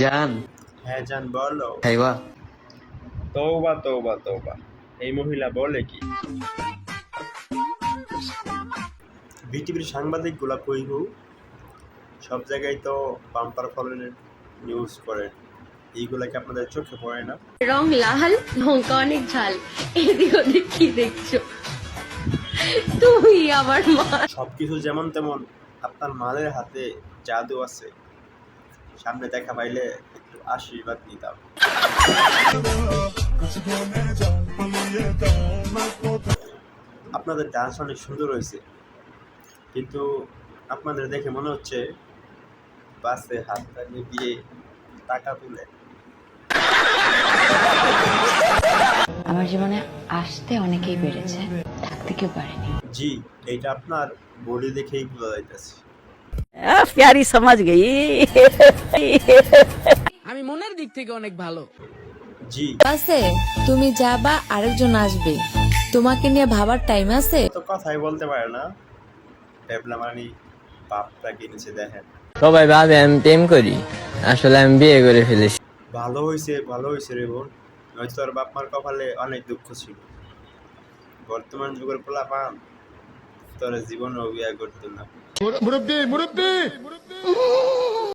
জান, হ্যাঁ জান বলো। খাইবা? তৌবা তৌবা তৌবা, এই মহিলা বলে কি? বিটিভির সাংবাদিক গুলা কই গো? সব জায়গায় তো বাম্পার ফলনের নিউজ করেন, এইগুলা কি আপনাদের চোখে পড়ে না? রং লাল, লঙ্কা অনেক ঝাল, এদিক ওদিক কি দেখছো? তুই আমার মা। সবকিছু যেমন তেমন, আপনার মালের হাতে জাদু আছে। সামনে দেখা পাইলে একটু আশীর্বাদ নিতাম। আপনাদের ডান্স অনেক সুন্দর হয়েছে, কিন্তু আপনাদের দেখে মনে হচ্ছে বাসে হাত লাগিয়ে দিয়ে টাকা তুলে। আমার জীবনে আসতে অনেকেই পেরেছে, থাকতে কেউ পারেনি। জি, এইটা আপনার বডি দেখেই বোঝা যাইতেছে। प्यारी समझ गई। আমি মনের দিক থেকে অনেক ভালো। জি, আছে তুমি যাবা, আরেকজন আসবে, তোমাকে নিয়ে ভাবার টাইম আছে? তো কথাই বলতে পারে না, ডেভলামানি বাপটা কিনেছে দেখেন। সবাই ভাবে আমি প্রেম করি, আসলে আমি বিয়ে করে ফেলেছি। ভালো হয়েছে রে বোন, হয়তো তোর বাপ মার কপালে অনেক দুঃখ ছিল। বর্তমান যুগের পোলাপান তোর জীবনেও বিয়ে করতো না।